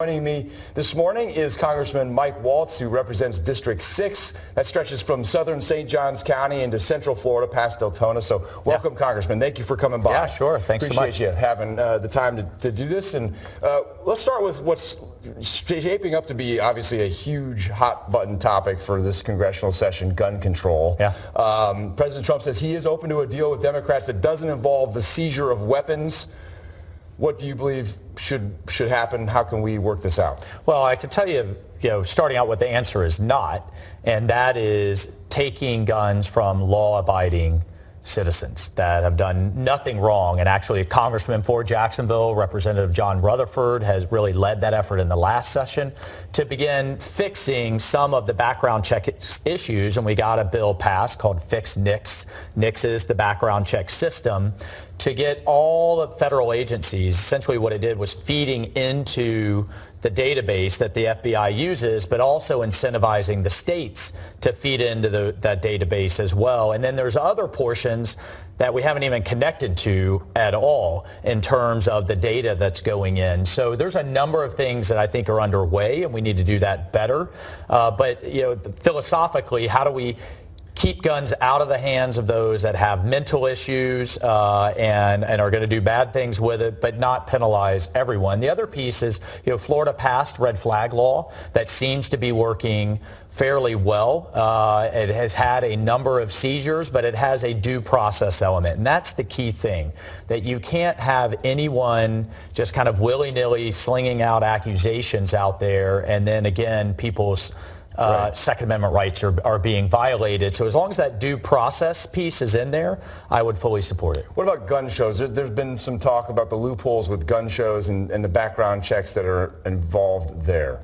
Joining me this morning is Congressman Mike Waltz, who represents District 6. That stretches from southern St. Johns County into central Florida past Deltona. So welcome, Congressman. Thank you for coming by. Yeah, sure. Thanks so much. Appreciate you having the time to do this. And let's start with what's shaping up to be obviously a huge hot-button topic for this congressional session, gun control. Yeah. President Trump says he is open to a deal with Democrats that doesn't involve the seizure of weapons. What do you believe should happen? How can we work this out? Well, I can tell you, starting out what the answer is not, and that is taking guns from law-abiding citizens that have done nothing wrong. And actually, a congressman for Jacksonville, Representative John Rutherford, has really led that effort in the last session to begin fixing some of the background check issues. And we got a bill passed called Fix NICS. NICS is the background check system to get all the federal agencies. Essentially what it did was feeding into the database that the FBI uses, but also incentivizing the states to feed into that database as well. And then there's other portions that we haven't even connected to at all in terms of the data that's going in. So there's a number of things that I think are underway, and we need to do that better. But philosophically, how do we keep guns out of the hands of those that have mental issues and are going to do bad things with it, but not penalize everyone? The other piece is, Florida passed red flag law that seems to be working fairly well. It has had a number of seizures, but it has a due process element. And that's the key thing, that you can't have anyone just kind of willy-nilly slinging out accusations out there, and then again, people's Second Amendment rights are being violated. So as long as that due process piece is in there, I would fully support it. What about gun shows? There's been some talk about the loopholes with gun shows and the background checks that are involved there.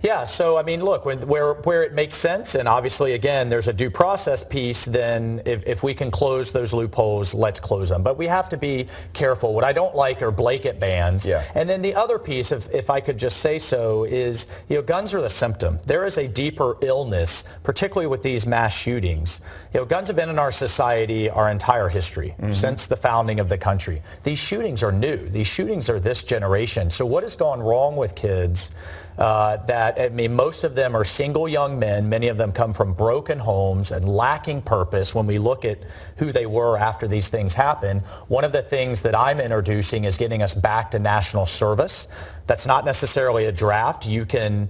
Yeah, so I mean, look, where it makes sense, and obviously, again, there's a due process piece, then if we can close those loopholes, let's close them. But we have to be careful. What I don't like are blanket bans. Yeah. And then the other piece, if I could just say so, is, guns are the symptom. There is a deeper illness, particularly with these mass shootings. Guns have been in our society our entire history, since the founding of the country. These shootings are new. These shootings are this generation. So what has gone wrong with kids? Most of them are single young men. Many of them come from broken homes and lacking purpose when we look at who they were after these things happen. One of the things that I'm introducing is getting us back to national service. That's not necessarily a draft. You can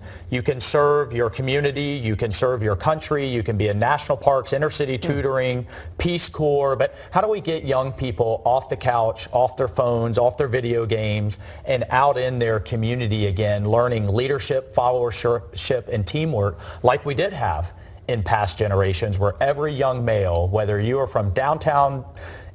serve your community, you can serve your country, you can be in national parks, inner city tutoring, Peace Corps, but how do we get young people off the couch, off their phones, off their video games, and out in their community again, learning leadership, followership, and teamwork like we did have in past generations, where every young male, whether you are from downtown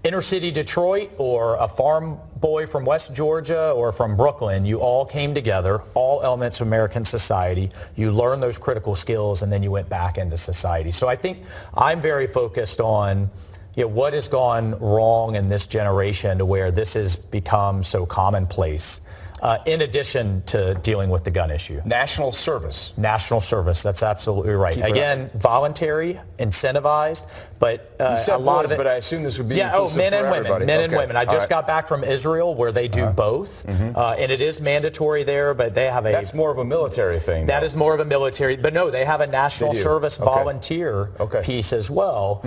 inner city Detroit or a farm boy from West Georgia or from Brooklyn, you all came together, all elements of American society. You learned those critical skills, and then you went back into society. So I think I'm very focused on what has gone wrong in this generation to where this has become so commonplace. In addition to dealing with the gun issue. National service. National service, that's absolutely right. Again, voluntary, incentivized, but you said a lot boys, of it. But I assume this would be men and women. Men and women. I just right. got back from Israel where they do both, and it is mandatory there, but they have a... That's more of a military thing. That is more of a military, but no, they have a national service volunteer piece as well.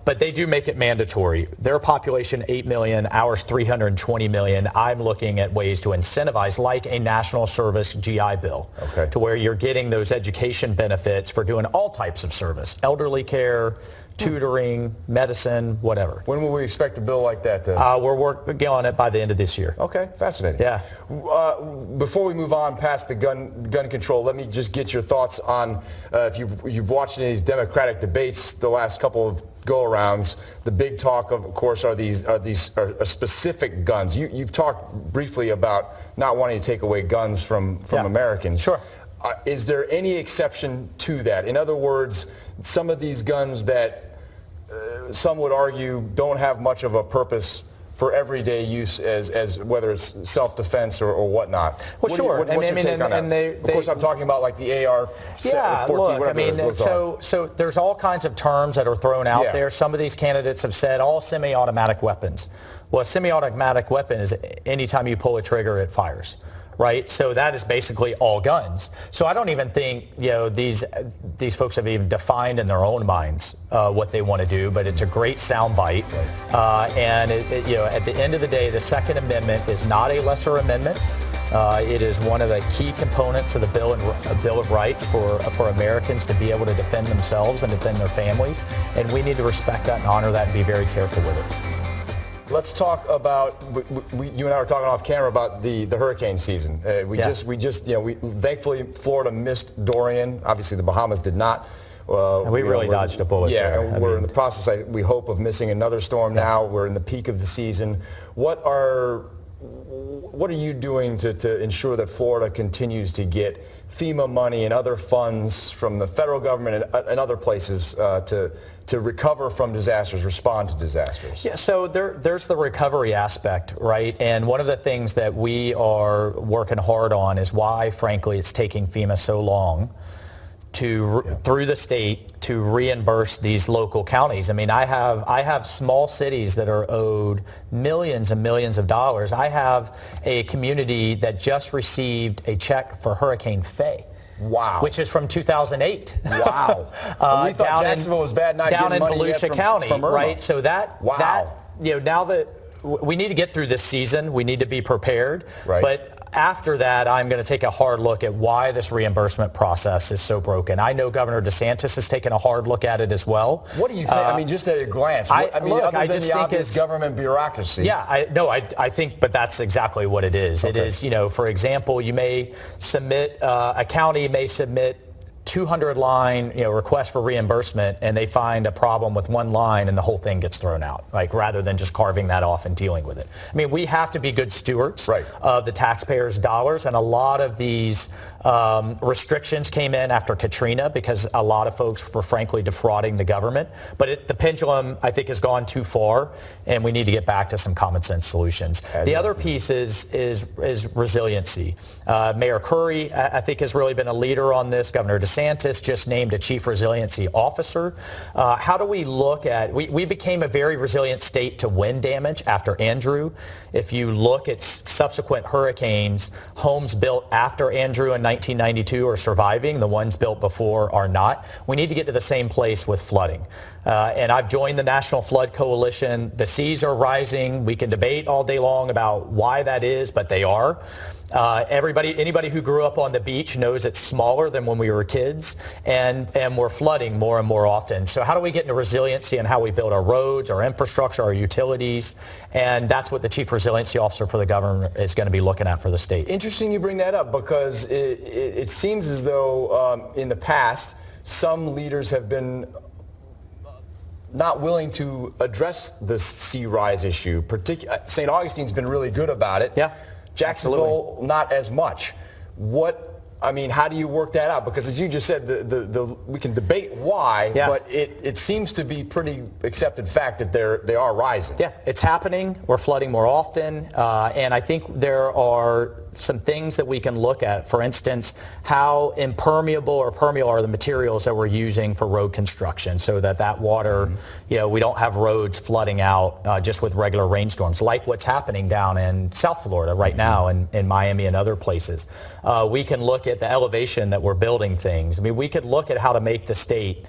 But they do make it mandatory. Their population, 8 million, ours 320 million. I'm looking at ways to incentivize, like a national service GI Bill, to where you're getting those education benefits for doing all types of service, elderly care, tutoring, medicine, whatever. When will we expect a bill like that? We're working on it by the end of this year. Okay, fascinating. Yeah. Before we move on past the gun control, let me just get your thoughts on if you've watched any of these Democratic debates the last couple of go-arounds. The big talk, of course, are specific guns. You've talked briefly about not wanting to take away guns from Americans. Sure. Is there any exception to that? In other words, some of these guns that some would argue don't have much of a purpose for everyday use, as whether it's self-defense or whatnot. Well, sure. What's your take on that? Of course, I'm talking about like the AR-14, look, so there's all kinds of terms that are thrown out there. Some of these candidates have said all semi-automatic weapons. Well, a semi-automatic weapon is anytime you pull a trigger, it fires. right? So that is basically all guns. So I don't even think these folks have even defined in their own minds what they want to do, but it's a great soundbite. And at the end of the day, the Second Amendment is not a lesser amendment. It is one of the key components of the Bill of Rights for Americans to be able to defend themselves and defend their families, and we need to respect that and honor that and be very careful with it. Let's talk about, you and I were talking off camera about the hurricane season. Thankfully Florida missed Dorian. Obviously the Bahamas did not. We really dodged a bullet there. Yeah, we're in the process, we hope, of missing another storm now. We're in the peak of the season. What are you doing to ensure that Florida continues to get FEMA money and other funds from the federal government and other places to recover from disasters, respond to disasters? Yeah, so there's the recovery aspect, right? And one of the things that we are working hard on is why, frankly, it's taking FEMA so long through the state to reimburse these local counties. I mean, I have small cities that are owed millions and millions of dollars. I have a community that just received a check for Hurricane Faye. Wow. Which is from 2008. Wow. We thought Jacksonville was bad, not down in money Volusia County, from Irma. right? So wow. Now that we need to get through this season, we need to be prepared. Right. But after that, I'm going to take a hard look at why this reimbursement process is so broken. I know Governor DeSantis has taken a hard look at it as well. What do you think? I mean, just at a glance. Other than the obvious government bureaucracy. Yeah, I think, but that's exactly what it is. Okay. It is, for example, you may submit, a county may submit 200-line request for reimbursement, and they find a problem with one line and the whole thing gets thrown out, rather than just carving that off and dealing with it. I mean, we have to be good stewards of the taxpayers' dollars, and a lot of these restrictions came in after Katrina because a lot of folks were frankly defrauding the government. But the pendulum, I think, has gone too far, and we need to get back to some common sense solutions. The other piece is resiliency. Mayor Curry, I think, has really been a leader on this. Governor DeSantis just named a chief resiliency officer. How do we look at, we became a very resilient state to wind damage after Andrew. If you look at subsequent hurricanes, homes built after Andrew in 1992 are surviving. The ones built before are not. We need to get to the same place with flooding. And I've joined the National Flood Coalition. The seas are rising. We can debate all day long about why that is, but they are. Anybody who grew up on the beach knows it's smaller than when we were kids, and we're flooding more and more often. So how do we get into resiliency and how we build our roads, our infrastructure, our utilities? And that's what the Chief Resiliency Officer for the government is going to be looking at for the state. Interesting you bring that up, because it seems as though in the past some leaders have been not willing to address the sea rise issue. St. Augustine's been really good about it. Yeah. Jacksonville, absolutely not as much. How do you work that out? Because as you just said, we can debate why, but it seems to be pretty accepted fact that they are rising. Yeah, it's happening. We're flooding more often. And I think there are some things that we can look at. For instance, how impermeable or permeable are the materials that we're using for road construction, so that water, we don't have roads flooding out just with regular rainstorms, like what's happening down in South Florida right now in Miami and other places. We can look at the elevation that we're building things. I mean, we could look at how to make the state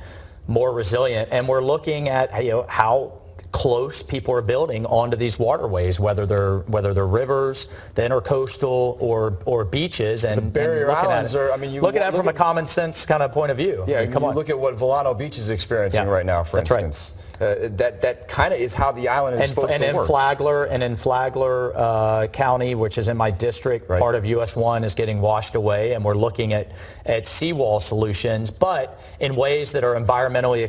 more resilient, and we're looking at how close people are building onto these waterways, whether they're rivers, the intercoastal, or beaches, and the barrier islands you look at it from a common sense kind of point of view. Yeah, look at what Volcano Beach is experiencing right now, for instance. Right. That kind of is how the island is supposed to work. In Flagler County, which is in my district, part of US 1 is getting washed away, and we're looking at seawall solutions, but in ways that are environmentally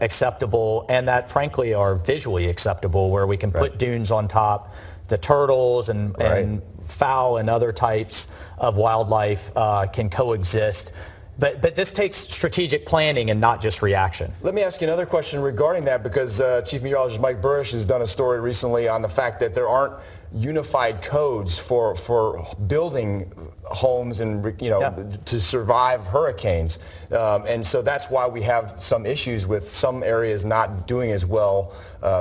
acceptable and that frankly are visually acceptable, where we can put dunes on top. The turtles and fowl and other types of wildlife can coexist. But this takes strategic planning and not just reaction. Let me ask you another question regarding that, because Chief Meteorologist Mike Burrish has done a story recently on the fact that there aren't unified codes for building homes and to survive hurricanes. And so that's why we have some issues with some areas not doing as well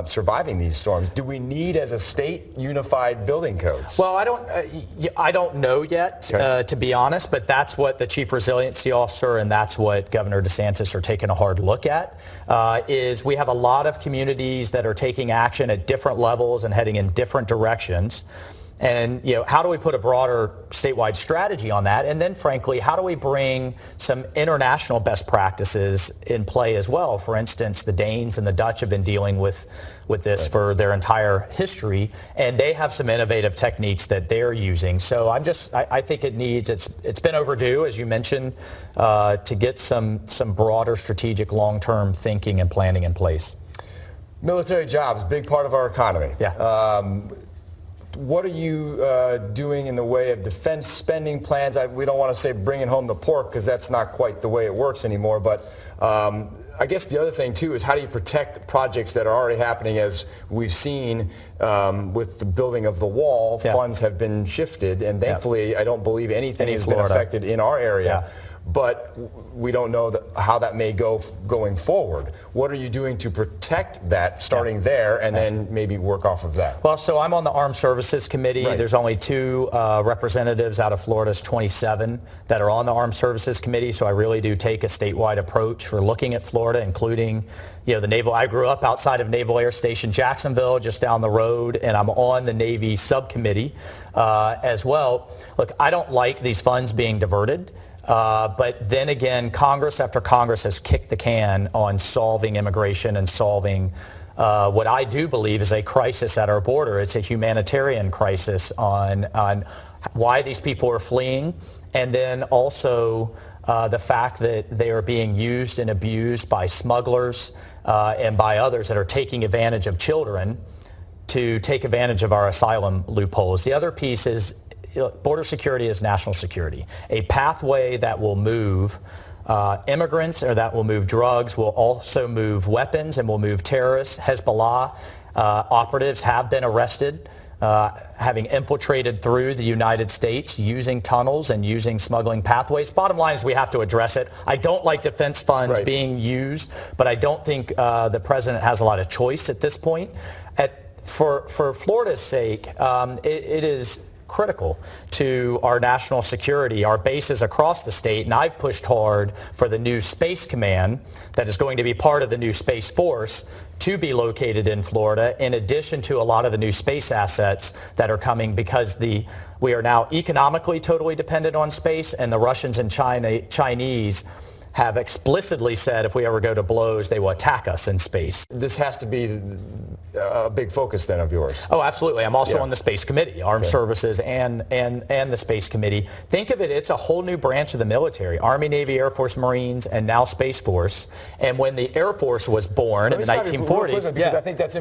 surviving these storms. Do we need, as a state, unified building codes? Well, I don't know yet, to be honest, but that's what the Chief Resiliency Officer and that's what Governor DeSantis are taking a hard look at, is we have a lot of communities that are taking action at different levels and heading in different directions. And how do we put a broader statewide strategy on that? And then, frankly, how do we bring some international best practices in play as well? For instance, the Danes and the Dutch have been dealing with this for their entire history, and they have some innovative techniques that they're using. So I think it's been overdue, as you mentioned, to get some broader strategic long-term thinking and planning in place. Military jobs, big part of our economy. Yeah. What are you doing in the way of defense spending plans? We don't want to say bringing home the pork because that's not quite the way it works anymore. But I guess the other thing, too, is how do you protect projects that are already happening? As we've seen with the building of the wall, funds have been shifted. And thankfully, I don't believe anything has been affected in our area. Yeah. But we don't know how that may go going forward. What are you doing to protect that, starting there, and then maybe work off of that? Well, so I'm on the Armed Services Committee. Right. There's only 2 representatives out of Florida's 27 that are on the Armed Services Committee, so I really do take a statewide approach for looking at Florida, including the Naval. I grew up outside of Naval Air Station Jacksonville, just down the road, and I'm on the Navy subcommittee as well. Look, I don't like these funds being diverted. But then again, Congress after Congress has kicked the can on solving immigration and solving what I do believe is a crisis at our border. It's a humanitarian crisis on why these people are fleeing, and then also the fact that they are being used and abused by smugglers and by others that are taking advantage of children to take advantage of our asylum loopholes. The other piece is border security is national security. A pathway that will move immigrants or that will move drugs will also move weapons and will move terrorists. Hezbollah operatives have been arrested having infiltrated through the United States using tunnels and using smuggling pathways. Bottom line is we have to address it. I don't like defense funds being used, but I don't think the president has a lot of choice at this point. For Florida's sake, it is critical to our national security, our bases across the state, and I've pushed hard for the new Space Command that is going to be part of the new Space Force to be located in Florida, in addition to a lot of the new space assets that are coming, because we are now economically totally dependent on space, and the Russians and Chinese have explicitly said if we ever go to blows, they will attack us in space. This has to be a big focus then of yours. Oh, absolutely. I'm also on the Space Committee, Armed Services and the Space Committee. Think of it, it's a whole new branch of the military, Army, Navy, Air Force, Marines, and now Space Force. And when the Air Force was born in the 1940s. Because I think that's,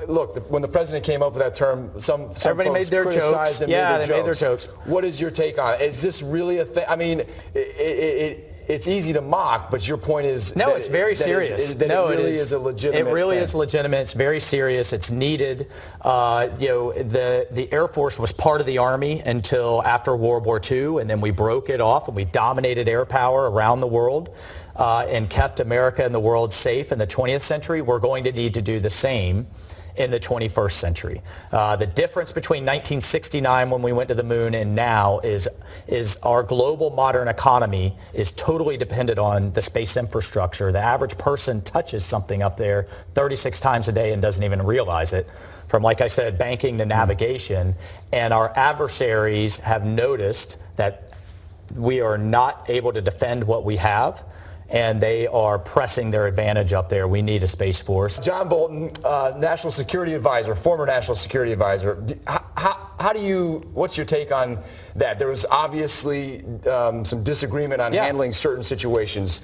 look, when the president came up with that term, some everybody made their jokes. They made their jokes. What is your take on it? Is this really a thing? I mean, it's easy to mock, but your point is no, it's very serious. It really is a legitimate. It really thing. is legitimate. It's very serious. It's needed. The Air Force was part of the Army until after World War II, and then we broke it off and we dominated air power around the world and kept America and the world safe in the 20th century. We're going to need to do the same in the 21st century. The difference between 1969 when we went to the moon and now is our global modern economy is totally dependent on the space infrastructure. The average person touches something up there 36 times a day and doesn't even realize it. From, like I said, banking to navigation. And our adversaries have noticed that we are not able to defend what we have, and they are pressing their advantage up there. We need a Space Force. John Bolton, National Security Advisor, former National Security Advisor. What's your take on that? There was obviously some disagreement on handling certain situations.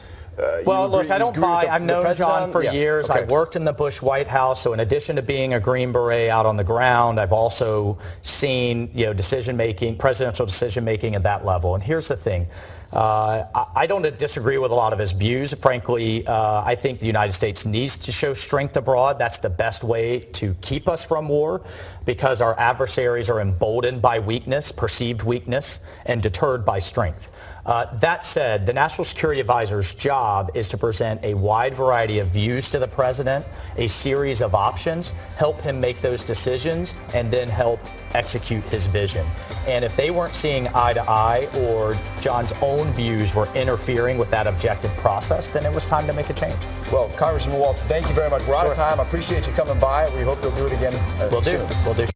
Well, look, I don't buy. I've known John for years. Okay. I worked in the Bush White House, so in addition to being a Green Beret out on the ground, I've also seen decision-making, presidential decision-making at that level. And here's the thing. I don't disagree with a lot of his views. Frankly, I think the United States needs to show strength abroad. That's the best way to keep us from war, because our adversaries are emboldened by weakness, perceived weakness, and deterred by strength. That said, the National Security Advisor's job is to present a wide variety of views to the president, a series of options, help him make those decisions, and then help execute his vision. And if they weren't seeing eye to eye, or John's own views were interfering with that objective process, then it was time to make a change. Well, Congressman Waltz, thank you very much. We're out of time. I appreciate you coming by. We hope you'll do it again Will soon. do. Will do.